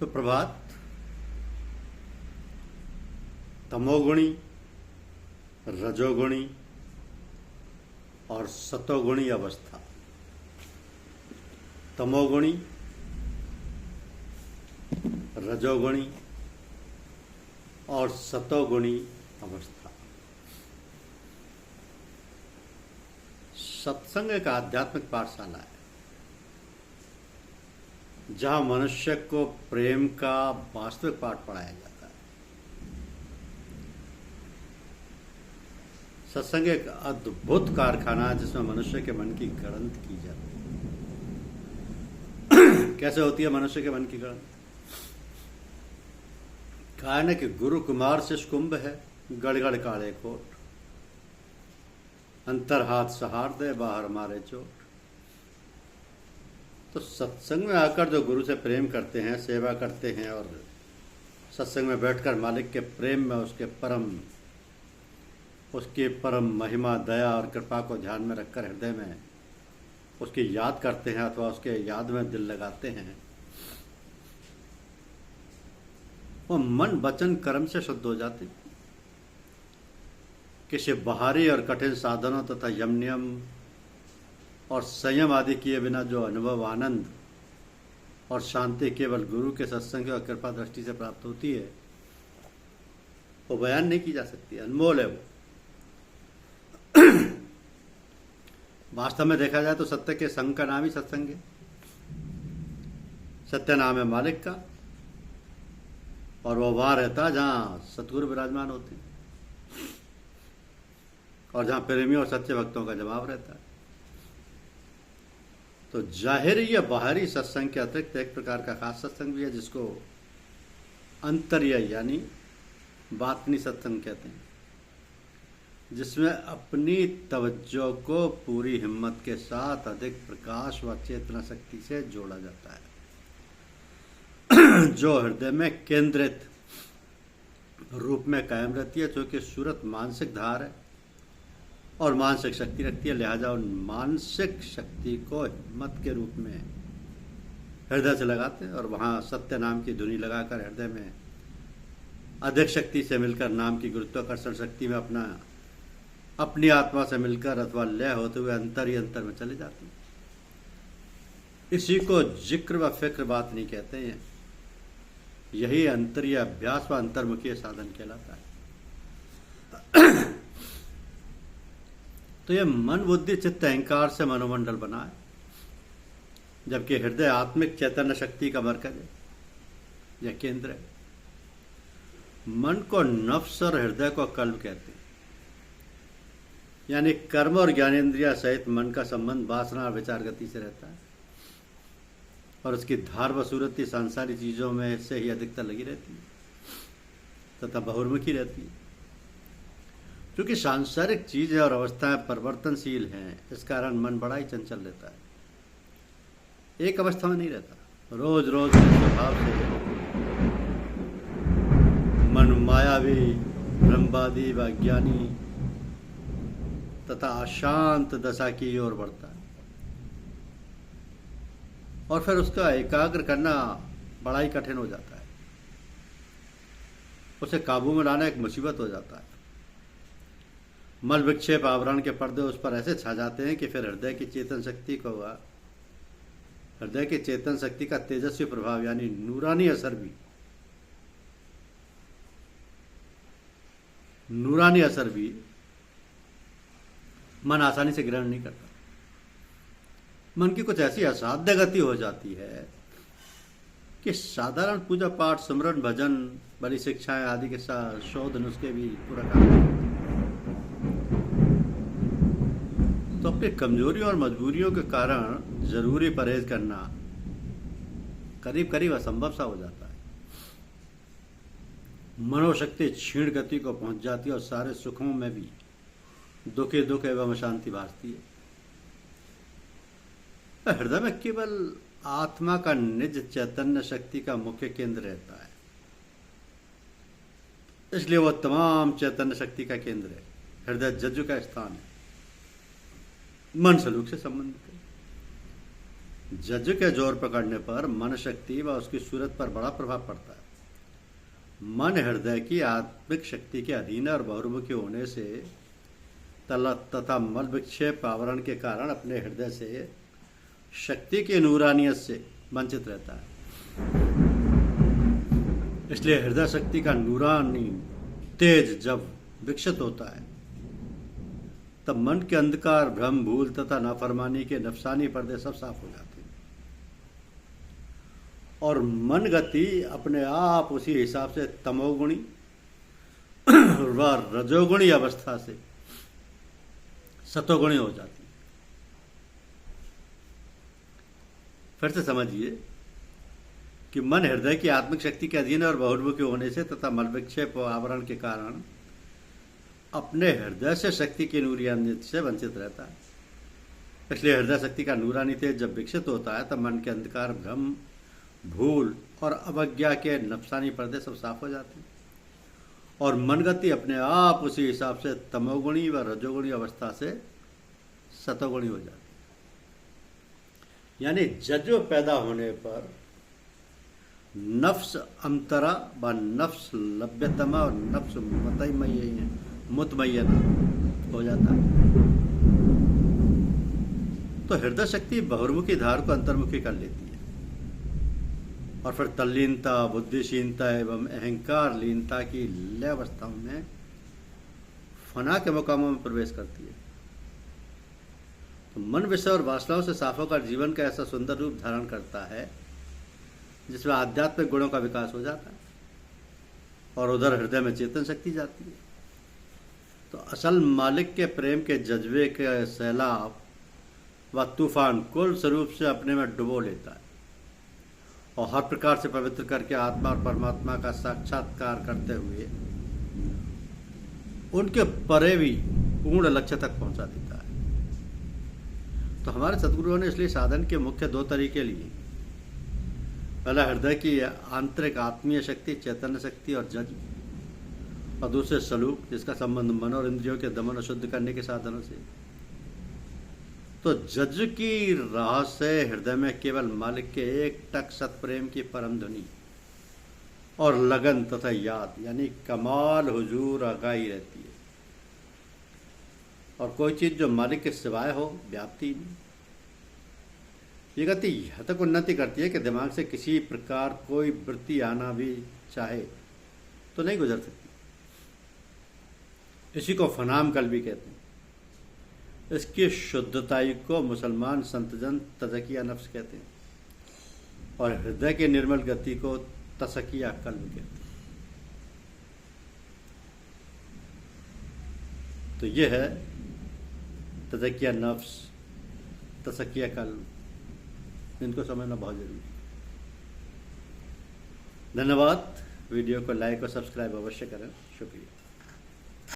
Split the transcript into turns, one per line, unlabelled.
सुप्रभात। तमोगुणी, रजोगुणी और सतोगुणी अवस्था। तमोगुणी, रजोगुणी और सतोगुणी अवस्था। सत्संग एक आध्यात्मिक पाठशाला है जहां मनुष्य को प्रेम का वास्तविक पाठ पढ़ाया जाता है। सत्संग एक अद्भुत कारखाना है जिसमें मनुष्य के मन की गणना की जाती है। कैसे होती है मनुष्य के मन की गणना? कहा है ना कि गुरु कुमार शिष्य कुंभ है, गड़गड़ काले कोट, अंतर हाथ सहार दे, बाहर मारे चोट। तो सत्संग में आकर जो गुरु से प्रेम करते हैं, सेवा करते हैं और सत्संग में बैठकर मालिक के प्रेम में उसकी परम महिमा, दया और कृपा को ध्यान में रखकर हृदय में उसकी याद करते हैं अथवा उसके याद में दिल लगाते हैं, वो मन वचन कर्म से शुद्ध हो जाते। किसी बाहरी और कठिन साधनों तथा यम नियम और संयम आदि किए बिना जो अनुभव, आनंद और शांति केवल गुरु के सत्संग और कृपा दृष्टि से प्राप्त होती है, वो बयान नहीं की जा सकती, अनमोल है वो। वास्तव में देखा जाए तो सत्य के संग का नाम ही सत्संग है। सत्य नाम है मालिक का और वो वहां रहता है जहां सतगुरु विराजमान होते हैं और जहां प्रेमियों और सच्चे भक्तों का जवाब रहता है। तो जाहिरी या बाहरी सत्संग के अतिरिक्त एक प्रकार का खास सत्संग भी है जिसको अंतर्य यानी बातनी सत्संग कहते हैं, जिसमें अपनी तवज्जो को पूरी हिम्मत के साथ अधिक प्रकाश व चेतना शक्ति से जोड़ा जाता है, जो हृदय में केंद्रित रूप में कायम रहती है, क्योंकि सूरत मानसिक धार है और मानसिक शक्ति रखती है। लिहाजा उन मानसिक शक्ति को हिम्मत के रूप में हृदय से लगाते हैं और वहां सत्य नाम की धुनी लगाकर हृदय में अधिक शक्ति से मिलकर नाम की गुरुत्वाकर्षण शक्ति में अपनी आत्मा से मिलकर अथवा लय होते हुए अंतर ही अंतर में चले जाते हैं। इसी को जिक्र व फिक्र बात नहीं कहते हैं। यही अंतरीय अभ्यास व अंतर्मुखी साधन कहलाता है। तो यह मन, बुद्धि, चित्त, अहंकार से मनोमंडल बना है, जबकि हृदय आत्मिक चैतन्य शक्ति का मरकज है, यह केंद्र है। मन को नफ्स और हृदय को कल्ब कहते हैं, यानी कर्म और ज्ञानेन्द्रिया सहित मन का संबंध वासना और विचार गति से रहता है और उसकी धार व सूरती सांसारिक चीजों में से ही अधिकतर लगी रहती है तथा बहुर्मुखी रहती है। क्योंकि सांसारिक चीजें और अवस्थाएं परिवर्तनशील हैं, इस कारण मन बड़ा ही चंचल रहता है, एक अवस्था में नहीं रहता। रोज रोज के स्वभाव से मन मायावी, ब्रह्मवादी व अज्ञानी तथा अशांत दशा की ओर बढ़ता है और फिर उसका एकाग्र करना बड़ा ही कठिन हो जाता है। उसे काबू में लाना एक मुसीबत हो जाता है। मल विक्षेप आवरण के पर्दे उस पर ऐसे छा जाते हैं कि फिर हृदय की चेतन शक्ति का तेजस्वी प्रभाव यानी नूरानी असर भी मन आसानी से ग्रहण नहीं करता। मन की कुछ ऐसी असाध्य गति हो जाती है कि साधारण पूजा पाठ, सिमरन, भजन, बड़ी शिक्षाएं आदि के साथ शोध नुस्खे भी पूरा काम नहीं करते। तो अपनी कमजोरियों और मजबूरियों के कारण जरूरी परहेज करना करीब करीब असंभव सा हो जाता है। मनोशक्ति क्षीण गति को पहुंच जाती है और सारे सुखों में भी दुख एवं अशांति भासती है। हृदय में केवल आत्मा का निज चैतन्य शक्ति का मुख्य केंद्र रहता है, इसलिए वह तमाम चैतन्य शक्ति का केंद्र है। हृदय जज्जु का स्थान है, मन सलूक से संबंधित है। जज के जोर पकड़ने पर मन शक्ति व उसकी सूरत पर बड़ा प्रभाव पड़ता है। मन हृदय की आत्मिक शक्ति के अधीन और बहुर्मुखी होने से तथा मल विक्षेप आवरण के कारण अपने हृदय से शक्ति की नूरानियत से वंचित रहता है। इसलिए हृदय शक्ति का नूरानी तेज जब विकसित होता है तब मन के अंधकार, भ्रम, भूल तथा नाफरमानी के नफसानी पर्दे सब साफ हो जाते हैं और मन गति अपने आप उसी हिसाब से तमोगुणी व रजोगुणी अवस्था से सतोगुणी हो जाती है। फिर से समझिए कि मन हृदय की आत्मिक शक्ति के अधीन और बहुर्मुखी होने से तथा मल विक्षेप व आवरण के कारण अपने हृदय से शक्ति की नूरानियत से वंचित रहता है। इसलिए हृदय शक्ति का नूरानी तेज जब विकसित होता है तब मन के अंधकार, भ्रम, भूल और अवज्ञा के नफसानी पर्दे सब साफ हो जाते हैं और मन गति अपने आप उसी हिसाब से तमोगुणी व रजोगुणी अवस्था से सतोगुणी हो जाती है। यानी जजो पैदा होने पर नफ्स अमतरा व नफ्स लभ्यतमा और नफ्स मुतमय्यना हो जाता है। तो हृदय शक्ति बहुर्मुखी धार को अंतर्मुखी कर लेती है और फिर तल्लीनता, बुद्धिशीलता एवं अहंकार लीनता की लय अवस्थाओं में फना के मुकामों में प्रवेश करती है। तो मन, विषय और वासनाओं से साफ होकर जीवन का ऐसा सुंदर रूप धारण करता है जिसमें आध्यात्मिक गुणों का विकास हो जाता है और उधर हृदय में चेतन शक्ति जाती है। तो असल मालिक के प्रेम के जज्बे के सैलाब व तूफान कुल स्वरूप से अपने में डुबो लेता है और हर प्रकार से पवित्र करके आत्मा और परमात्मा का साक्षात्कार करते हुए उनके परे भी पूर्ण लक्ष्य तक पहुंचा देता है। तो हमारे सद्गुरुओं ने इसलिए साधन के मुख्य दो तरीके लिए। पहला हृदय की आंतरिक आत्मीय शक्ति, चैतन्य शक्ति और जज, और दूसरे सलूक जिसका संबंध मन और इंद्रियों के दमन और शुद्ध करने के साधनों से। तो जज की राह से हृदय में केवल मालिक के एक टक सतप्रेम की परम ध्वनि और लगन तथा याद यानी कमाल हुजूर आगाही रहती है और कोई चीज जो मालिक के सिवाय हो व्याप्ति नहीं। ये गति यह तक उन्नति करती है कि दिमाग से किसी प्रकार कोई वृत्ति आना भी चाहे तो नहीं गुजर सकती। इसी को फनाम कल्बी कहते हैं। इसकी शुद्धताई को मुसलमान संतजन तज़किया नफ्स कहते हैं और हृदय के निर्मल गति को तसकिया कल्ब कहते हैं। तो यह है तज़किया नफ्स, तसकिया कल्ब, इनको समझना बहुत जरूरी है। धन्यवाद। वीडियो को लाइक और सब्सक्राइब अवश्य करें। शुक्रिया।